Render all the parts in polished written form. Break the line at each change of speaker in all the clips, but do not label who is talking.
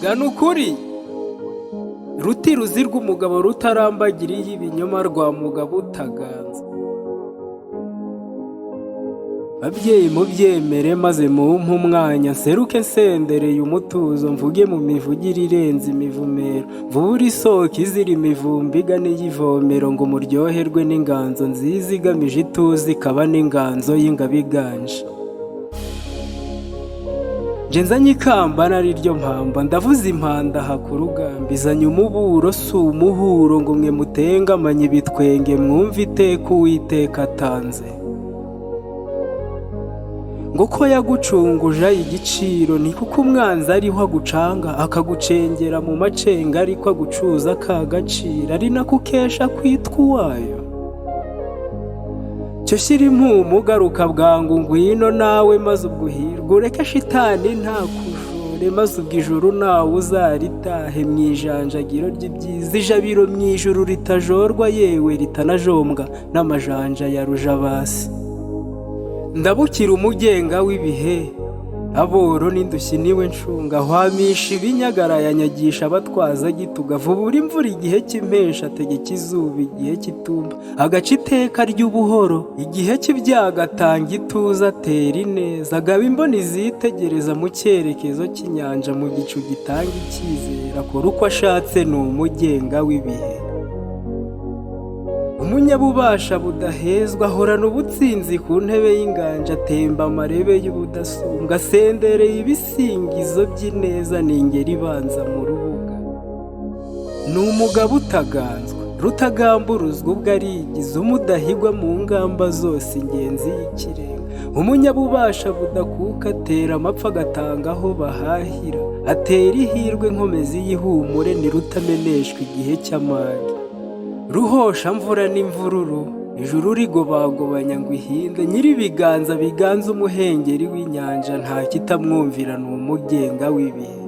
gana ukuri ruti ruzi rw'umugabo rutarambagiriye ibinyoma rwa mugabo utaganza. Babyeyi mubyemere maze mumpe umwanya nseruke nsendereye umutuzo mvuge mu mivugire irenze imivumero, mvubure isoko izira imivumbi igane y'ivomero ngo muryoherwe n'inganzo nziza igamije ituze ikaba n'inganzo y'ingabo iganje. Nje nzanye ikamba nari ryo mpamba ndavuza impanda aha ku rugamba, izanye umuburo si umuhuro ngo mwe mutengamanye ibitwenge mwumve iteka Uwiteka atanze. Ngo ko yagucunguje igiciro ni kuko umwanzi ariho agucanga akagucengera mu macenga ariko agucuza akagacira ari nako ukesha kwitwa uwayo. Cyo shyira impumu ugaruka bwangu ngwino nawe maze ubwuhirwe ureke shitani ntakujure maze ubw'ijuru nawe uzaritahe mu ijanjagiro ry'ibyiza ijabiro mu ijuru ritajorwa yewe ritanajombwa n'amajanja ya rujabasi. Ndabukira umugenga w'ibihe aboro n'indushyi niwe ncunga hwamisha ibinyagara yanyagisha abatwaza gituga vubura imvura igihe cy'impesha ategeka izuba igihe cy'itumba agaca iteka ry'ubuhoro igihe cy'ibyago atanga ituze atera ineza agaba imboni zitegereza mu cyerekezo cy'inyanja mu gicu gitanga icyizere akora uko ashatse ni umugenga w'ibihe. Umunyabubasha budahezwa ahorana ubutsinzi ku ntebe y'inganja atemba amarebe y'ubudasumbwa asendereye ibisingizo by'ineza ni ingeri ibanza mu rubuga. Ni umugabo utaganzwa rutagamburuzwa ubwo arigize umudahigwa mu ngamba zose ingenzi y'ikirenga. Umunyabubasha budakuka atera amapfa agatanga aho bahahira atera ihirwe nkomezi y'ihumure ni rutameneshwa igihe cy'amage. Ruhosha mvura n'imvururu ijuru rigobagobanya ngo ihinde nyir'ibiganza biganza umuhengeri w'inyanja nta kitamwumvira ni umugenga w'ibihe.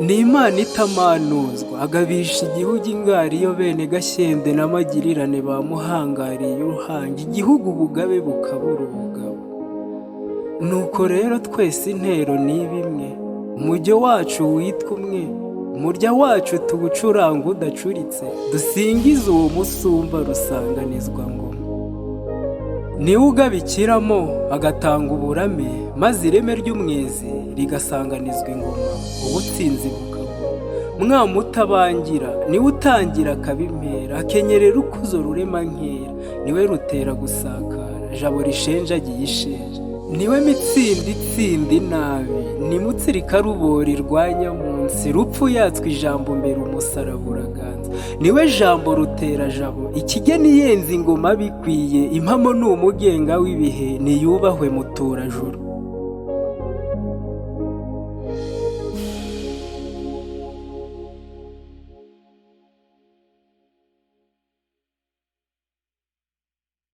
Ni Imana itamanuzwa agabisha igihugu ingari iyo bene Gashyende n'amagirirane bamuhangariye uruhanga igihugu ubugabe bukabura ubugabo. Nuko rero twese intero ni bimwe umujyo wacu witwa umwe umurya wacu tuwucuranga udacuritse dusingize uwo musumba rusanganizwa ngoma. Niwe ugabikiramo agatanga uburame maze ireme ry'umwezi rigasanganizwa ingoma ubutsinzi bukaba. Mwama utabangira niwe utangira akabimera akenyerera ukuzo rurema nkera niwe rutera gusakara jabo rishenjagiye isheja. Niwe mitsindi itsindi nabi ni mutsirika rubori rwanya munsi rupfu yatswe ijambo mbere umusaraba uraganza. Niwe jambo rutera jabo ikigeni yenza ingoma bikwiye impamo ni umugenga w'ibihe niyubahwe muturajuru.